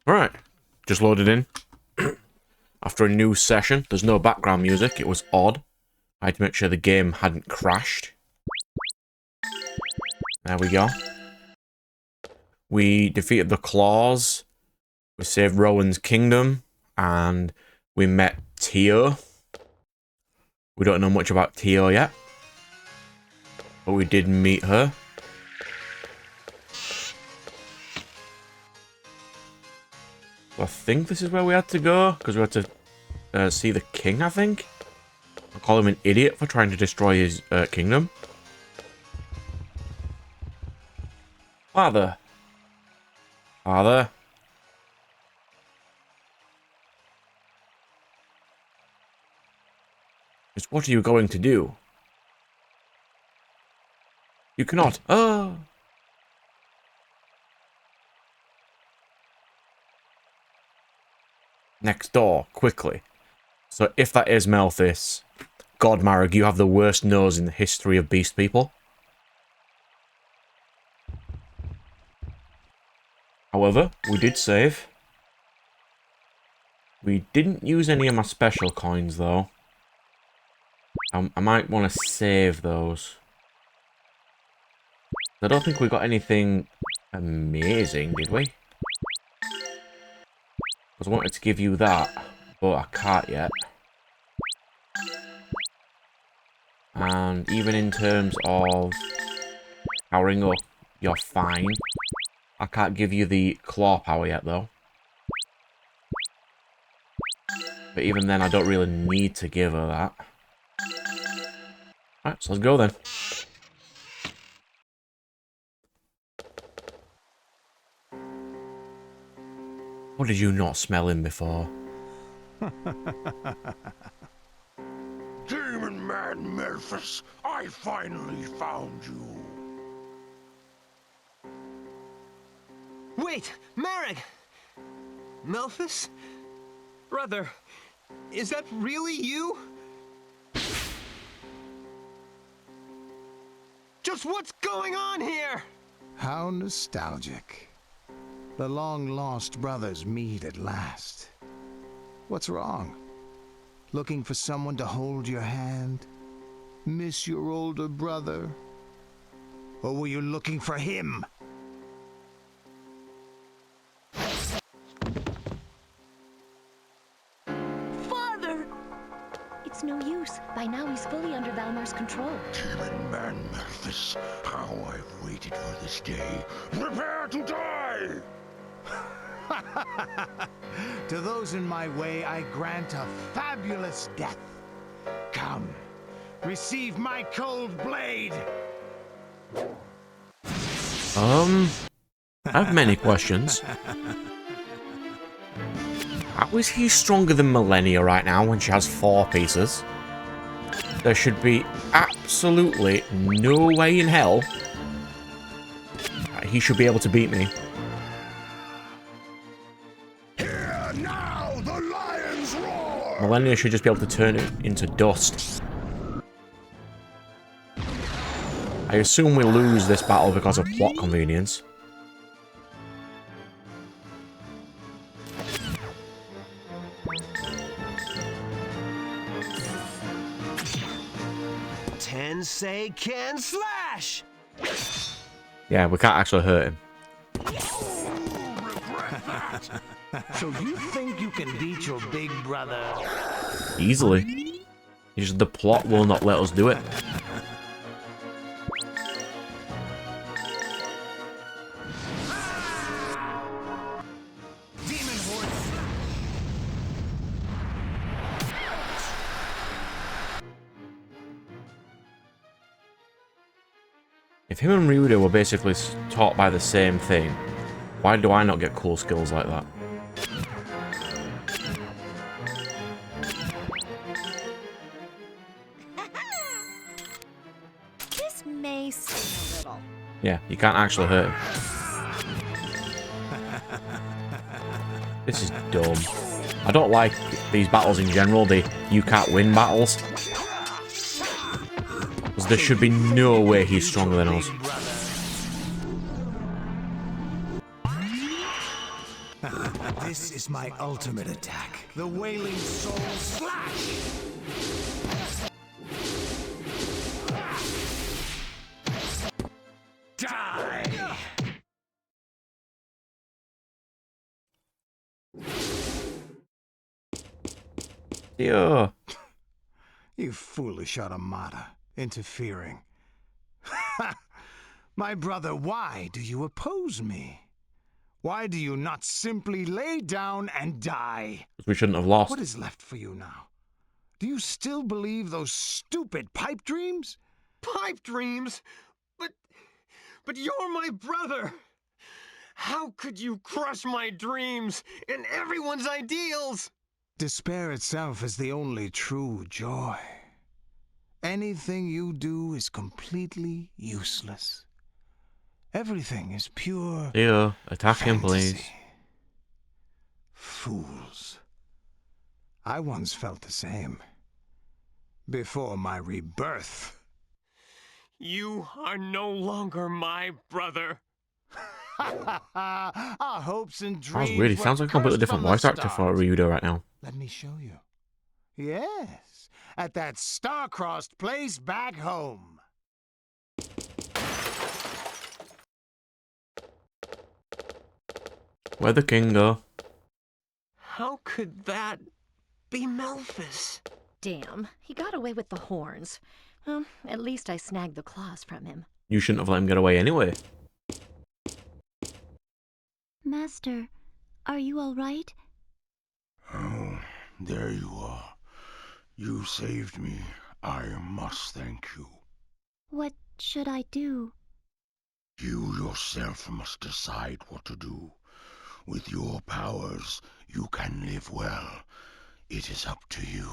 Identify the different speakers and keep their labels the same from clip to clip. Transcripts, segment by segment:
Speaker 1: Alright, just loaded in. After a new session, there's no background music, it was odd. I had to make sure the game hadn't crashed. There we go. We defeated the Claws, we saved Rowan's kingdom, and we met Tio. We don't know much about Tio yet, but we did meet her. I think this is where we had to go, because we had to see the king, I think. I'll call him an idiot for trying to destroy his kingdom. Father. Father. Just what are you going to do? You cannot. Oh. Next door, quickly. So if that is Melthis, God, Marag, you have the worst nose in the history of beast people. However, we did save. We didn't use any of my special coins, though. I might want to save those. I don't think we got anything amazing, did we? Because I wanted to give you that, but I can't yet. And even in terms of powering up, you're fine. I can't give you the claw power yet, though. But even then, I don't really need to give her that. Alright, so let's go then. What did you not smell him before?
Speaker 2: Demon man Memphis, I finally found you.
Speaker 3: Wait, Marek! Memphis? Brother, is that really you? Just what's going on here?
Speaker 4: How nostalgic. The long-lost brothers meet at last. What's wrong? Looking for someone to hold your hand? Miss your older brother? Or were you looking for him?
Speaker 5: Father! It's no use. By now he's fully under Valmar's control.
Speaker 2: Demon man Memphis, how I've waited for this day. Prepare to die!
Speaker 4: To those in my way, I grant a fabulous death. Come, receive my cold blade.
Speaker 1: I have many questions. How is he stronger than Millennia right now when she has 4 pieces? There should be absolutely no way in hell he should be able to beat me.
Speaker 2: Hear now the lion's roar!
Speaker 1: Millennia should just be able to turn it into dust. I assume we lose this battle because of plot convenience.
Speaker 3: Tensei can slash!
Speaker 1: Yeah, we can't actually hurt him.
Speaker 4: So you think you can beat your big brother?
Speaker 1: Easily. It's just the plot will not let us do it. If him and Ryuda were basically taught by the same thing, why do I not get cool skills like that?
Speaker 5: This may sting a little.
Speaker 1: Yeah, you can't actually hurt him. This is dumb. I don't like these battles in general, the you can't win battles. Because there should be no way he's stronger than us.
Speaker 4: This is my ultimate attack. The Wailing Soul Slash! Die!
Speaker 1: Yeah.
Speaker 4: You foolish automata, interfering. My brother, why do you oppose me? Why do you not simply lay down and die?
Speaker 1: We shouldn't have lost.
Speaker 4: What is left for you now? Do you still believe those stupid pipe dreams?
Speaker 3: Pipe dreams? But you're my brother! How could you crush my dreams and everyone's ideals?
Speaker 4: Despair itself is the only true joy. Anything you do is completely useless. Everything is pure
Speaker 1: Yeah, attack him,
Speaker 4: fantasy.
Speaker 1: please.
Speaker 4: Fools. I once felt the same. Before my rebirth.
Speaker 3: You are no longer my brother.
Speaker 4: Our hopes and
Speaker 1: That
Speaker 4: dreams
Speaker 1: was weird. He
Speaker 4: were
Speaker 1: sounds like a completely
Speaker 4: cursed
Speaker 1: different
Speaker 4: from the
Speaker 1: voice actor for
Speaker 4: start.
Speaker 1: Ryudo right now.
Speaker 4: Let me show you. Yes, at that star-crossed place back home.
Speaker 1: Where'd the king go?
Speaker 3: How could that be Melphis?
Speaker 5: Damn, he got away with the horns. Well, at least I snagged the claws from him.
Speaker 1: You shouldn't have let him get away anyway.
Speaker 5: Master, are you all right?
Speaker 2: Oh, there you are. You saved me. I must thank you.
Speaker 5: What should I do?
Speaker 2: You yourself must decide what to do. With your powers, you can live well. It is up to you.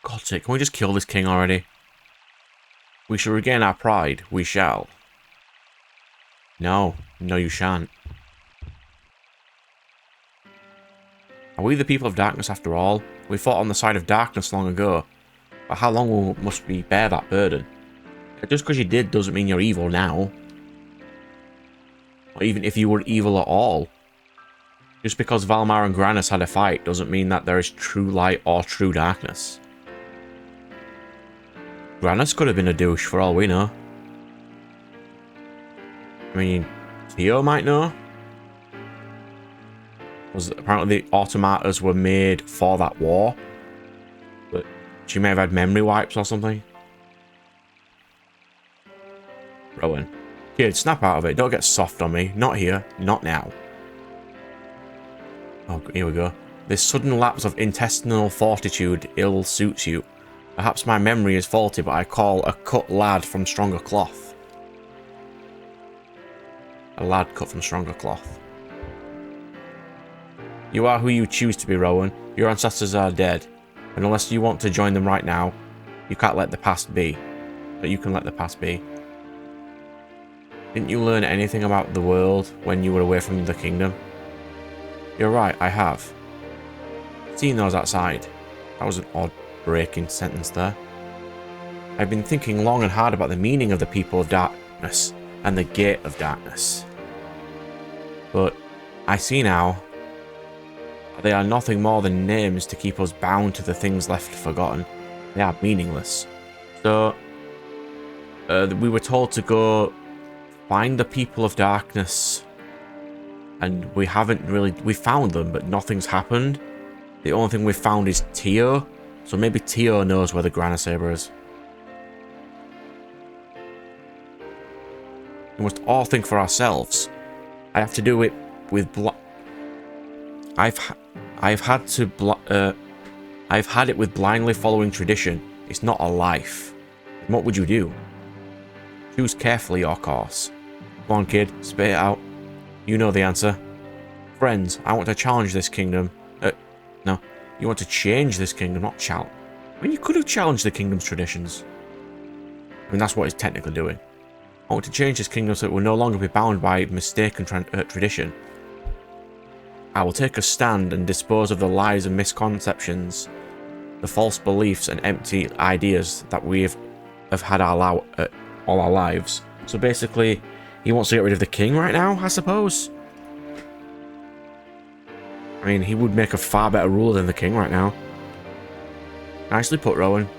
Speaker 1: God's sake, can we just kill this king already? We shall regain our pride. We shall. No. No, you shan't. Are we the people of darkness after all? We fought on the side of darkness long ago. But how long must we bear that burden? Just because you did doesn't mean you're evil now. Or even if you were evil at all. Just because Valmar and Granis had a fight doesn't mean that there is true light or true darkness. Granis could have been a douche for all we know. I mean, Theo might know. Because apparently the automatas were made for that war. But she may have had memory wipes or something. Rowan. Kid, snap out of it. Don't get soft on me. Not here. Not now. Oh, here we go. This sudden lapse of intestinal fortitude ill suits you. Perhaps my memory is faulty, but I call a cut lad from stronger cloth. A lad cut from stronger cloth. You are who you choose to be, Rowan. Your ancestors are dead. And unless you want to join them right now, you can't let the past be. But you can let the past be. Didn't you learn anything about the world when you were away from the kingdom? You're right, I have. Seen those outside. That was an odd breaking sentence there. I've been thinking long and hard about the meaning of the people of darkness and the gate of darkness. But I see now they are nothing more than names to keep us bound to the things left forgotten. They are meaningless. So, we were told to go find the people of darkness. And we haven't really... We found them, but nothing's happened. The only thing we found is Tio. So maybe Tio knows where the Granasaber is. We must all think for ourselves. I have to do it with I've had it with blindly following tradition. It's not a life. What would you do? Choose carefully your course. Come on, kid, spit it out. You know the answer. Friends, I want to challenge this kingdom. No, you want to change this kingdom, not challenge. I mean, you could have challenged the kingdom's traditions. I mean, that's what it's technically doing. I want to change this kingdom so it will no longer be bound by mistaken tradition. I will take a stand and dispose of the lies and misconceptions the false beliefs and empty ideas that have had all our lives. So basically, he wants to get rid of the king right now, I suppose. I mean, he would make a far better ruler than the king right now. Nicely put, Rowan.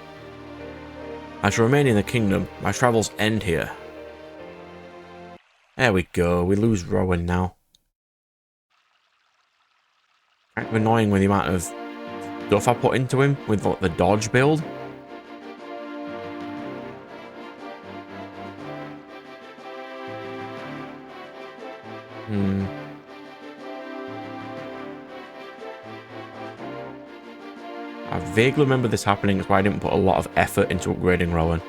Speaker 1: I shall remain in the kingdom. My travels end here. There we go. We lose Rowan now. Kind of annoying with the amount of stuff I put into him with the dodge build. I vaguely remember this happening, that's why I didn't put a lot of effort into upgrading Rowan.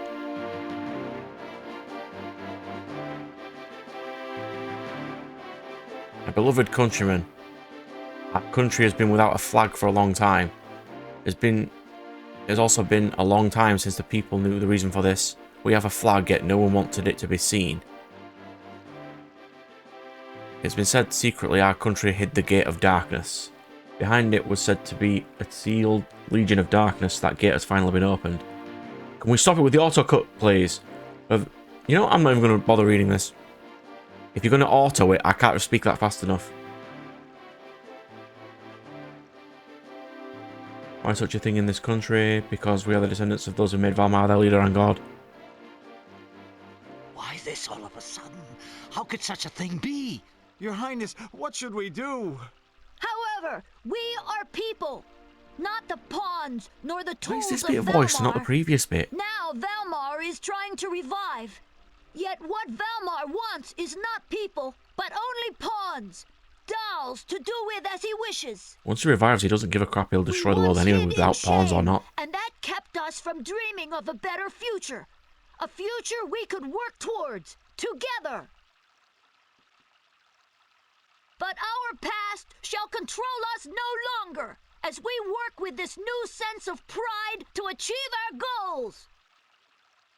Speaker 1: My beloved countrymen. Our country has been without a flag for a long time. It's also been a long time since the people knew the reason for this. We have a flag, yet no one wanted it to be seen. It's been said secretly our country hid the Gate of Darkness. Behind it was said to be a sealed Legion of Darkness. That gate has finally been opened. Can we stop it with the auto cut, please? You know, I'm not even going to bother reading this. If you're going to auto it, I can't speak that fast enough. Why such a thing in this country? Because we are the descendants of those who made Valmar their leader and god.
Speaker 6: Why this all of a sudden? How could such a thing be?
Speaker 4: Your Highness, what should we do?
Speaker 5: However, we are people, not the pawns nor the
Speaker 1: Why is
Speaker 5: tools
Speaker 1: this
Speaker 5: of
Speaker 1: bit of voice and not the
Speaker 5: Valmar.
Speaker 1: previous bit?
Speaker 5: Now Valmar is trying to revive. Yet what Valmar wants is not people, but only pawns. Dolls to do with as he wishes.
Speaker 1: Once he revives, he doesn't give a crap. He'll destroy
Speaker 5: We
Speaker 1: the world
Speaker 5: once
Speaker 1: anyway
Speaker 5: hid in
Speaker 1: without pawns or
Speaker 5: shame,
Speaker 1: not.
Speaker 5: And that kept us from dreaming of a better future. A future we could work towards, together. But our past shall control us no longer, as we work with this new sense of pride to achieve our goals.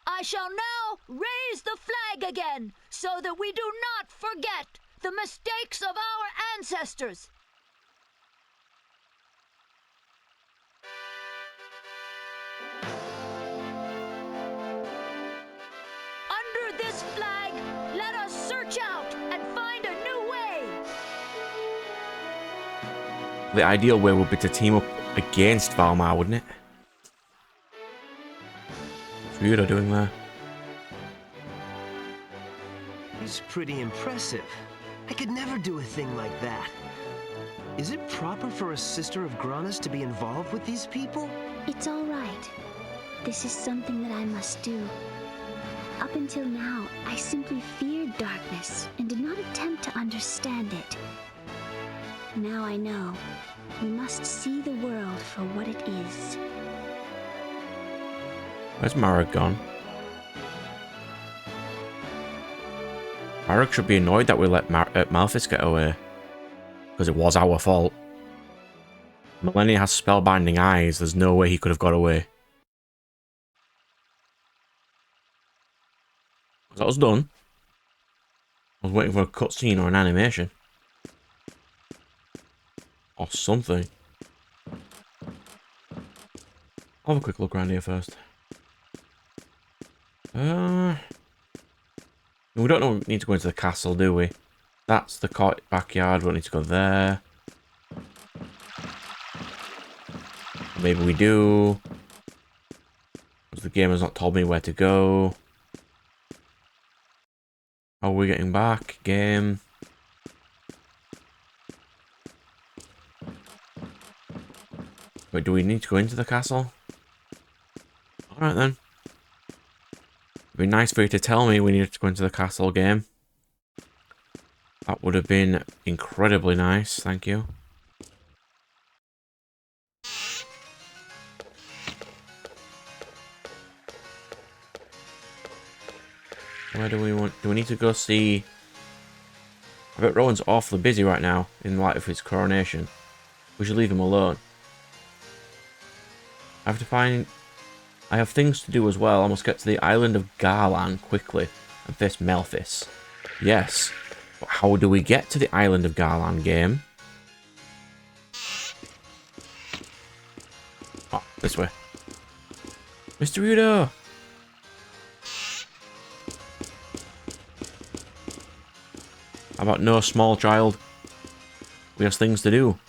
Speaker 5: I shall now raise the flag again, so that we do not forget the mistakes of our ancestors. Under this flag, let us search out and find a new way.
Speaker 1: The ideal way would be to team up against Valmar, wouldn't it? What's Ryudo doing there?
Speaker 3: He's pretty impressive. I could never do a thing like that. Is it proper for a sister of Granas to be involved with these people?
Speaker 7: It's all right. This is something that I must do. Up until now, I simply feared darkness and did not attempt to understand it. Now I know. We must see the world for what it is.
Speaker 1: Where's Marek gone? Marek should be annoyed that we let Malphis get away. Because it was our fault. Millennia has spellbinding eyes. There's no way he could have got away. That was done. I was waiting for a cutscene or an animation. Or something. I'll have a quick look around here first. We don't need to go into the castle, do we? That's the backyard. We don't need to go there. Maybe we do. Because the game has not told me where to go. How are we getting back? Game. Wait, do we need to go into the castle? Alright then. It'd be nice for you to tell me we needed to go into the castle, game. That would have been incredibly nice, thank you. Where do we want... Do we need to go see... I bet Rowan's awfully busy right now, in light of his coronation. We should leave him alone. I have to find... I have things to do as well. I must get to the island of Garlan quickly and face Melphis. Yes. But how do we get to the island of Garlan, game? Oh, This way. Mr. Rudo! How about no small child? We have things to do.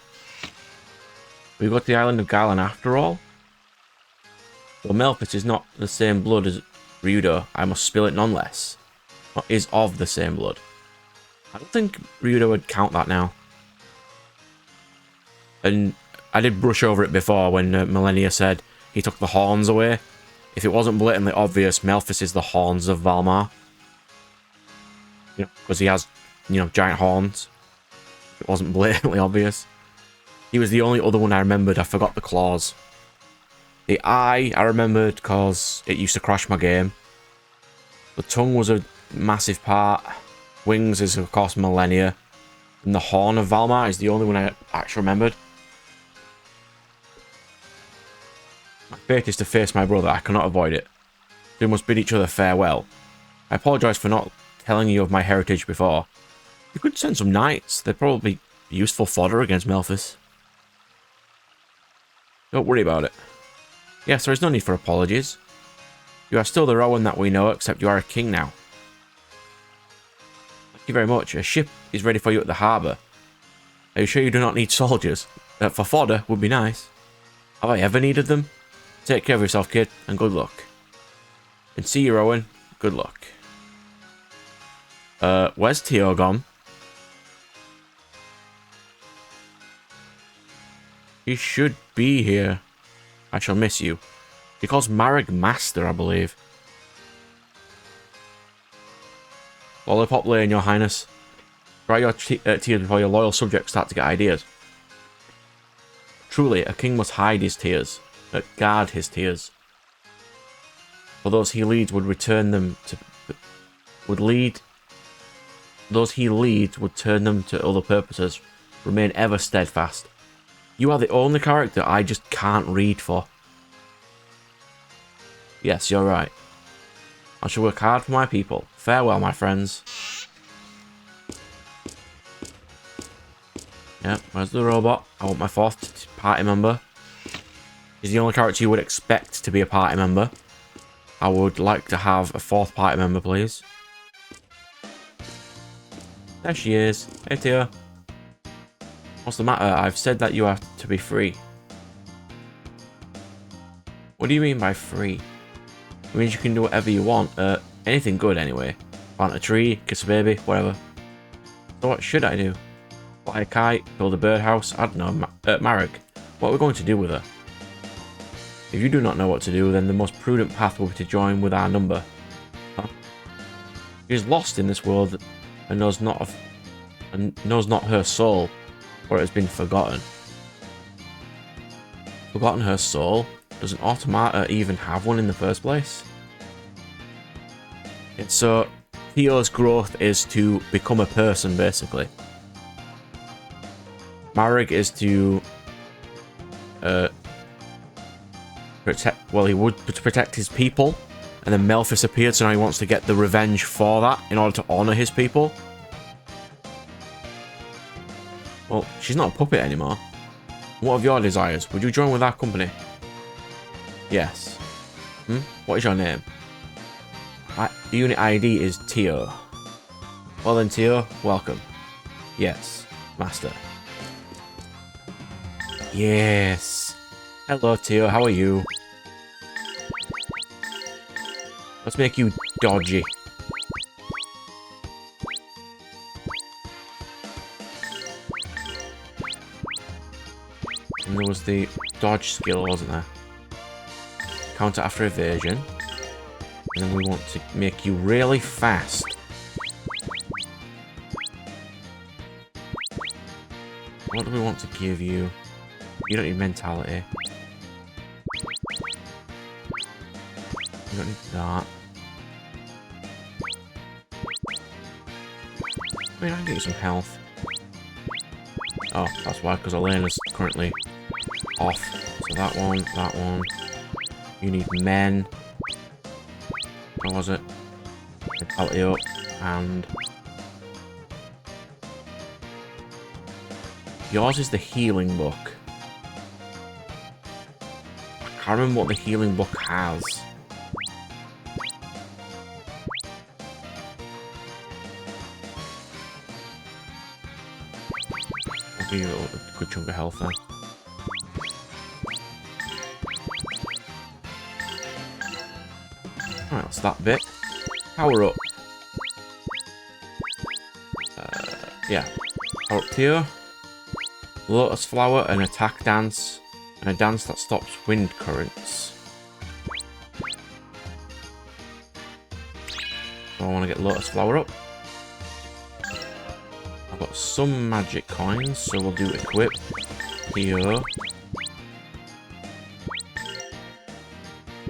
Speaker 1: We go to the island of Garland after all? Well, Melfis is not the same blood as Rudo. I must spill it nonetheless. Or is of the same blood. I don't think Rudo would count that now. And I did brush over it before when Millennia said he took the horns away. If it wasn't blatantly obvious, Melfis is the horns of Valmar. You know, because he has, you know, giant horns. It wasn't blatantly obvious. He was the only other one I remembered. I forgot the claws. The eye I remembered because it used to crash my game. The tongue was a massive part. Wings is of course Millennia. And the horn of Valmar is the only one I actually remembered. My fate is to face my brother. I cannot avoid it. We must bid each other farewell. I apologise for not telling you of my heritage before. You could send some knights. They'd probably be useful fodder against Melfis. Don't worry about it. Yes, there is no need for apologies. You are still the Rowan that we know, except you are a king now. Thank you very much. A ship is ready for you at the harbour. Are you sure you do not need soldiers? For fodder would be nice. Have I ever needed them? Take care of yourself, kid, and good luck. And see you, Rowan. Good luck. Where's Tio gone? He should be here. I shall miss you. He calls Marag Master, I believe. Lollipop Lane, your highness. Dry your tears before your loyal subjects start to get ideas. Truly, a king must hide his tears, guard his tears. For those he leads would return them to... Those he leads would turn them to other purposes. Remain ever steadfast. You are the only character I just can't read for. Yes, you're right. I shall work hard for my people. Farewell, my friends. Yep, where's the robot? I want my fourth party member. He's the only character you would expect to be a party member. I would like to have a fourth party member, please. There she is. Hey, Tia. What's the matter? I've said that you are to be free. What do you mean by free? It means you can do whatever you want. Anything good, anyway. Plant a tree, kiss a baby, whatever. So what should I do? Fly a kite, build a birdhouse? I don't know. Marek, what are we going to do with her? If you do not know what to do, then the most prudent path will be to join with our number. Huh? She is lost in this world and knows not her soul, or it has been forgotten. Forgotten her soul? Does an automata even have one in the first place? And so, Theo's growth is to become a person, basically. Marek is to protect. Well, he would to protect his people, and then Melfis appeared, so now he wants to get the revenge for that in order to honor his people. Well, she's not a puppet anymore. What of your desires? Would you join with our company? Yes. What is your name? The unit ID is Tio. Well then, Tio, welcome. Yes, master. Yes. Hello, Tio, how are you? Let's make you dodgy. And there was the dodge skill, wasn't there? Counter after evasion. And then we want to make you really fast. What do we want to give you? You don't need mentality. You don't need that. I mean, I can get you some health. Oh, that's why, because Elena's currently off. So that one. You need men. What was it? Mentality up, and yours is the healing book. I can't remember what the healing book has. I'll give you a good chunk of health there. Alright, that's that bit. Power up. Yeah. Power up tier. Lotus flower, an attack dance, and a dance that stops wind currents. So I want to get Lotus flower up. I've got some magic coins, so we'll do equip here.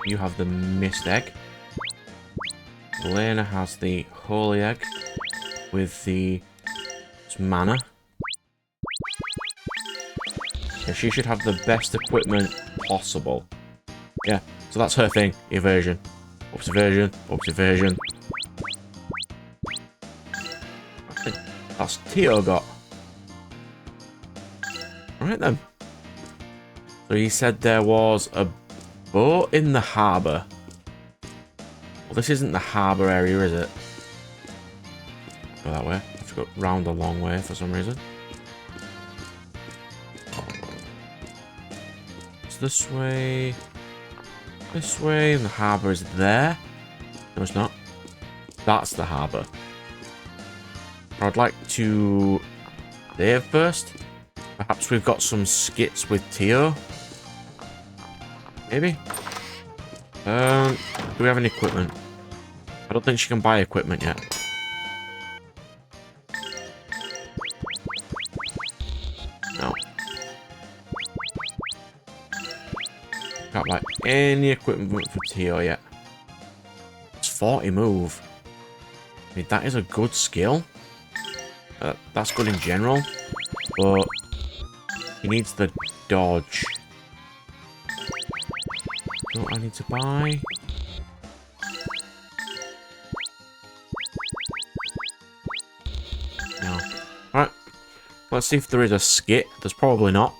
Speaker 1: You have the mist egg. Elena has the holy egg with the mana. Yeah, she should have the best equipment possible. Yeah, so that's her thing. Evasion. Ups evasion. Ups evasion. That's Tio got. Alright then. So he said there was a boat in the harbour. Well, this isn't the harbour area, is it? Go that way. I have to go round the long way for some reason. It's this way. This way, and the harbour is there. No, it's not. That's the harbour. I'd like to save first. Perhaps we've got some skits with Tio. Maybe. Do we have any equipment? I don't think she can buy equipment yet. No. Can't buy any equipment for Tio yet. It's 40 move. I mean, that is a good skill. That's good in general, but he needs the dodge. So I need to buy. No. Alright. Let's see if there is a skit. There's probably not.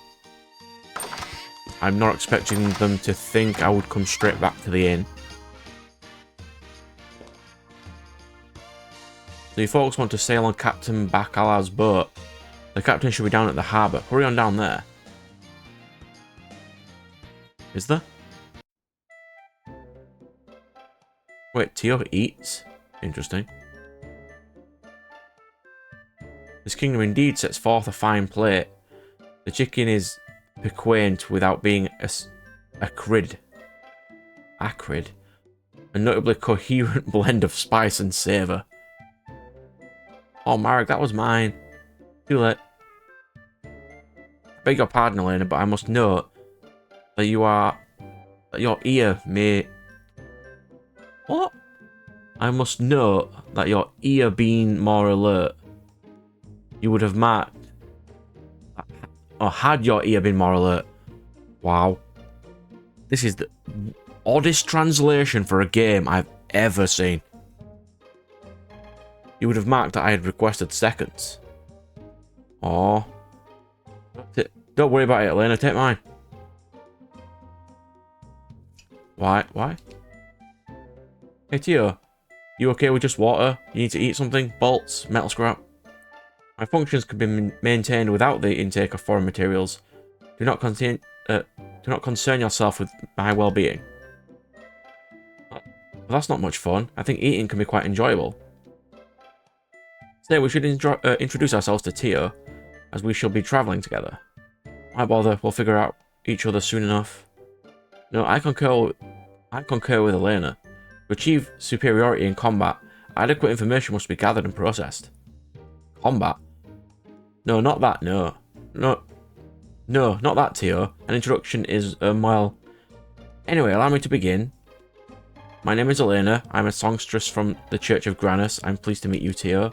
Speaker 1: I'm not expecting them to think I would come straight back to the inn. So you folks want to sail on Captain Bacala's boat. The captain should be down at the harbour. Hurry on down there. Is there? Wait, Tio eats? Interesting. This kingdom indeed sets forth a fine plate. The chicken is piquant without being acrid. Acrid? A notably coherent blend of spice and savour. Oh, Marek, that was mine. Too late. I beg your pardon, Elena, but I must note that your ear may... What? I must note that your ear being more alert, you would have marked... Or had your ear been more alert. Wow. This is the oddest translation for a game I've ever seen. You would have marked that I had requested seconds. Oh. Don't worry about it, Elena. Take mine. Why? Why? Hey, Tio. You okay with just water? You need to eat something? Bolts? Metal scrap? My functions can be maintained without the intake of foreign materials. Do not concern yourself with my well-being. Well, that's not much fun. I think eating can be quite enjoyable. Today we should introduce ourselves to Tio, as we shall be travelling together. Why bother? We'll figure out each other soon enough. No, I concur with Elena. To achieve superiority in combat, adequate information must be gathered and processed. Combat? No, not that, no. No, not that, Tio. An introduction is, well... Anyway, allow me to begin. My name is Elena. I'm a songstress from the Church of Granus. I'm pleased to meet you, Tio.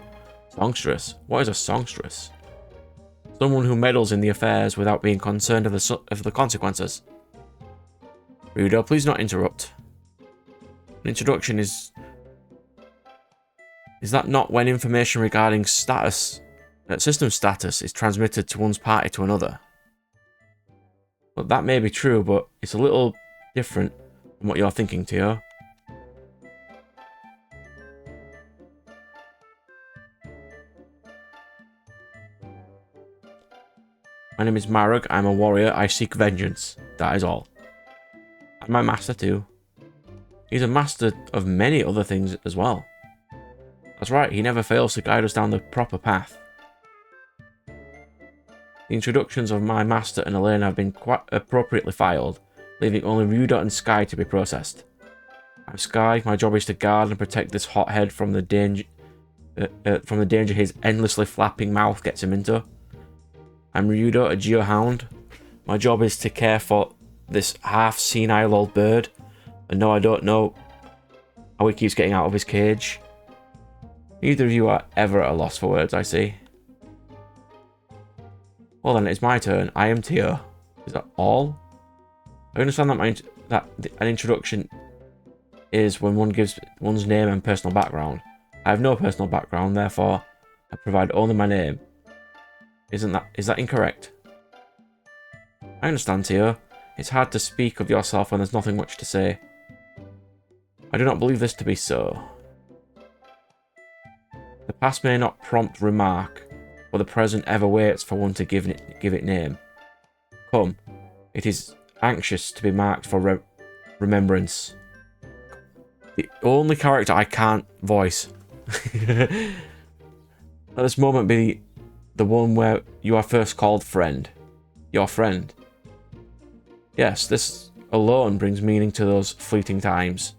Speaker 1: Songstress? What is a songstress? Someone who meddles in the affairs without being concerned of the consequences. Reader, please not interrupt. An introduction is... Is that not when information regarding system status is transmitted to one's party to another? Well, that may be true, but it's a little different from what you're thinking, Tio. My name is Marug. I'm a warrior. I seek vengeance. That is all. And my master too. He's a master of many other things as well. That's right, he never fails to guide us down the proper path. The introductions of my master and Elena have been quite appropriately filed, leaving only Ryuda and Sky to be processed. I'm Sky. My job is to guard and protect this hothead from the danger his endlessly flapping mouth gets him into. I'm Ryuda, a geohound. My job is to care for this half-senile old bird. And no, I don't know how he keeps getting out of his cage. Neither of you are ever at a loss for words, I see. Well then, it's my turn. I am Tio. Is that all? I understand that an introduction is when one gives one's name and personal background. I have no personal background, therefore I provide only my name. Is that incorrect? I understand, Tio. It's hard to speak of yourself when there's nothing much to say. I do not believe this to be so. The past may not prompt remark, but the present ever waits for one to give it name. Come, it is anxious to be marked for remembrance. The only character I can't voice. At this moment be the one where you are first called friend. Your friend. Yes, this alone brings meaning to those fleeting times,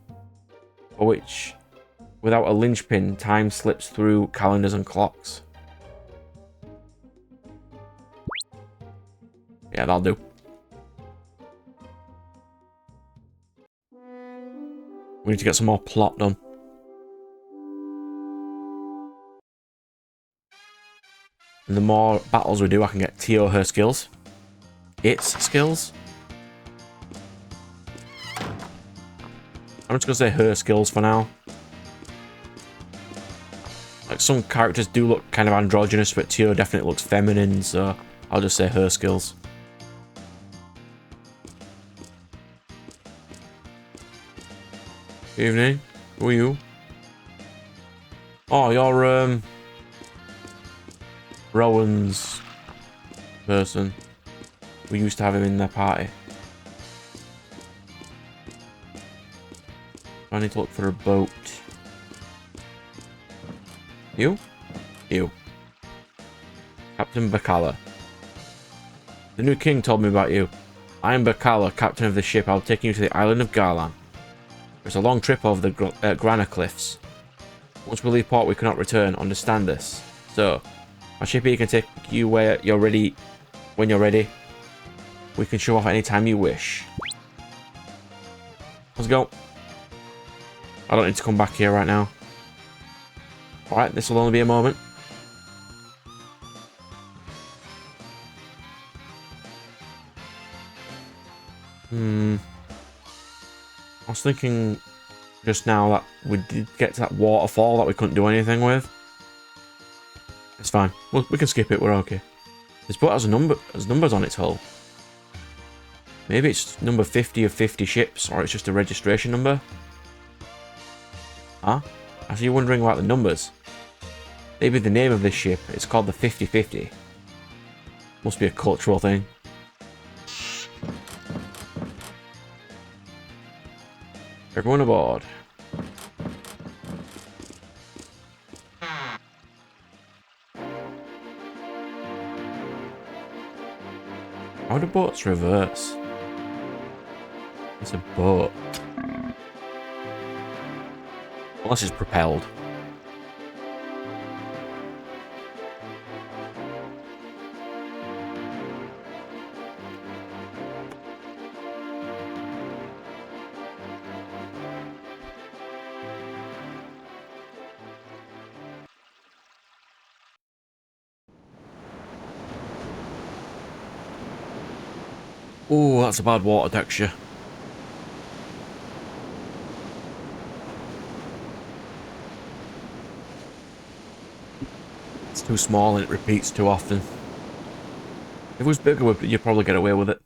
Speaker 1: for which, without a linchpin, time slips through calendars and clocks. Yeah, that'll do. We need to get some more plot done. And the more battles we do, I can get Tio her skills. Its skills. I'm just going to say her skills for now. Like, some characters do look kind of androgynous, but Tio definitely looks feminine, so I'll just say her skills. Evening. Who are you? Oh, you're, Rowan's person. We used to have him in their party. I need to look for a boat. You? You. Captain Bacala. The new king told me about you. I am Bacala, captain of the ship. I'll take you to the island of Garlan. It's a long trip over the Grana Cliffs. Once we leave port, we cannot return. Understand this. So, my ship here can take you where you're ready. When you're ready, we can show off any time you wish. Let's go. I don't need to come back here right now. Alright, this will only be a moment. I was thinking just now that we did get to that waterfall that we couldn't do anything with. It's fine. We can skip it. We're okay. This boat has numbers on its hull. Maybe it's number 50 of 50 ships, or it's just a registration number. Huh? I see you wondering about the numbers. Maybe the name of this ship is called the 50-50. Must be a cultural thing. Everyone aboard. How do boats reverse? It's a boat. Unless it's propelled. Oh, that's a bad water texture. It's too small and it repeats too often. If it was bigger, you'd probably get away with it.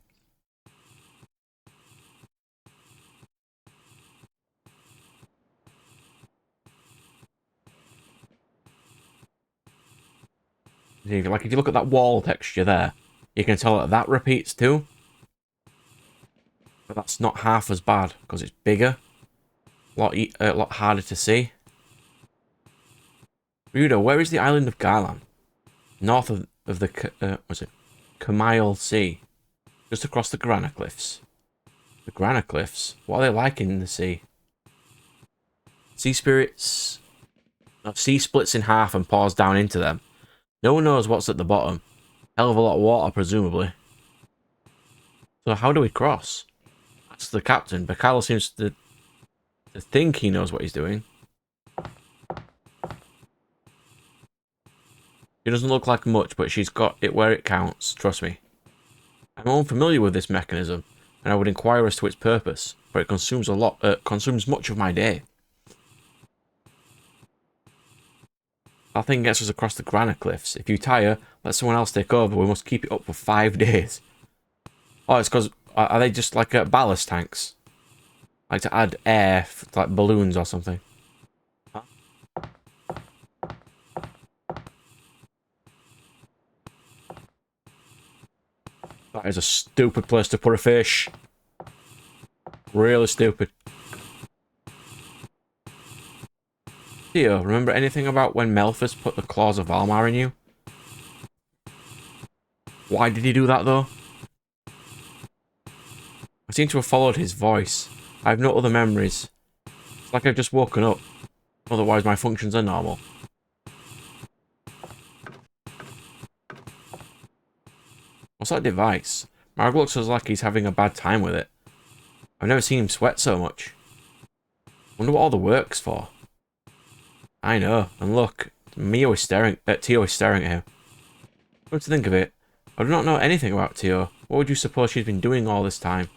Speaker 1: Like, if you look at that wall texture there, you can tell that that repeats too. But that's not half as bad, because it's bigger. A lot harder to see. Rudo, where is the island of Garland? North of the, was it? Camille Sea. Just across the Grana Cliffs. The Grana Cliffs? What are they like in the sea? Sea spirits... No, sea splits in half and pours down into them. No one knows what's at the bottom. Hell of a lot of water, presumably. So how do we cross? That's the captain, but Carlo seems to think he knows what he's doing. It doesn't look like much, but she's got it where it counts, trust me. I'm unfamiliar with this mechanism, and I would inquire as to its purpose, for it consumes consumes much of my day. That thing gets us across the Granite Cliffs. If you tire, let someone else take over. We must keep it up for 5 days. Oh, it's because... Are they just like ballast tanks? Like to add air, like balloons or something? Huh? That is a stupid place to put a fish. Really stupid. Theo, remember anything about when Melphus put the claws of Valmar in you? Why did he do that, though? I seem to have followed his voice. I have no other memories. It's like I've just woken up. Otherwise, my functions are normal. What's that device? Marg looks like he's having a bad time with it. I've never seen him sweat so much. Wonder what all the work's for. I know, and look, Tio is staring at him. Come to think of it, I do not know anything about Tio. What would you suppose she's been doing all this time?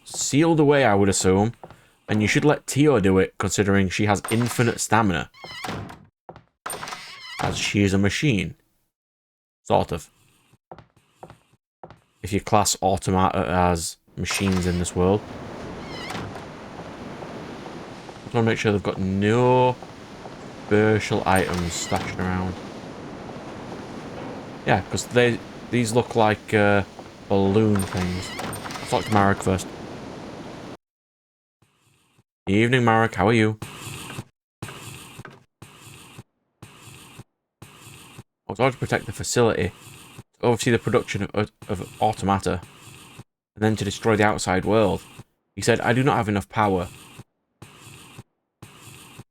Speaker 1: Sealed away, I would assume. And you should let Tio do it, considering she has infinite stamina. As she is a machine. Sort of. If you class automata as machines in this world. I want to make sure they've got no special items stashed around. Yeah, because these look like balloon things. Let's talk to Marek first. Evening, Marek. How are you? I was ordered to protect the facility, to oversee the production of automata, and then to destroy the outside world. He said, I do not have enough power.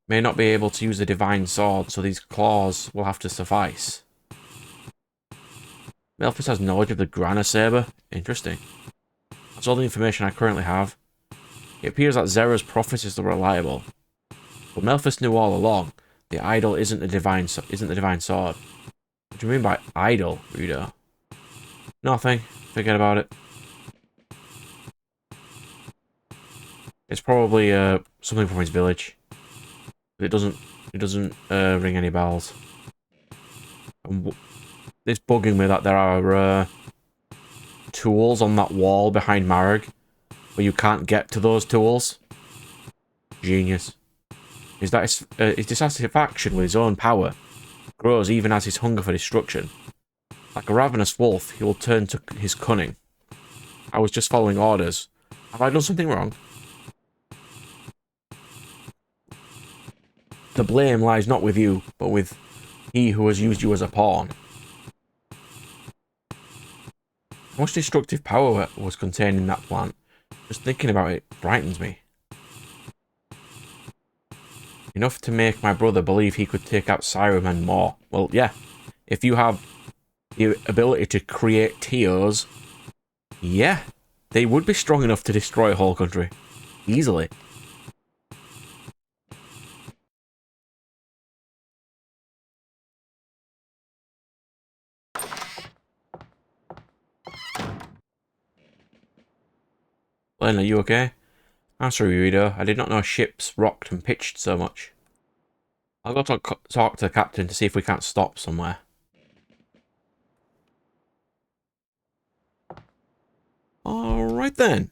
Speaker 1: May not be able to use the divine sword, so these claws will have to suffice. Melphus has knowledge of the Grana Saber? Interesting. That's all the information I currently have. It appears that Zera's prophecies are reliable. But Melphus knew all along, the idol isn't the divine sword. What do you mean by idol, Rudo? Nothing. Forget about it. It's probably something from his village. It doesn't ring any bells. And it's bugging me that there are tools on that wall behind Marek, where you can't get to those tools. Genius. Is that his dissatisfaction with his own power grows even as his hunger for destruction. Like a ravenous wolf, he will turn to his cunning. I was just following orders. Have I done something wrong? The blame lies not with you, but with he who has used you as a pawn. How much destructive power was contained in that plant? Just thinking about it frightens me. Enough to make my brother believe he could take out Zeion and more. Well, yeah. If you have the ability to create Tios, yeah, they would be strong enough to destroy a whole country. Easily. Len, are you okay? I'm sorry, Rito. I did not know ships rocked and pitched so much. I'll go talk to the captain to see if we can't stop somewhere. Alright then.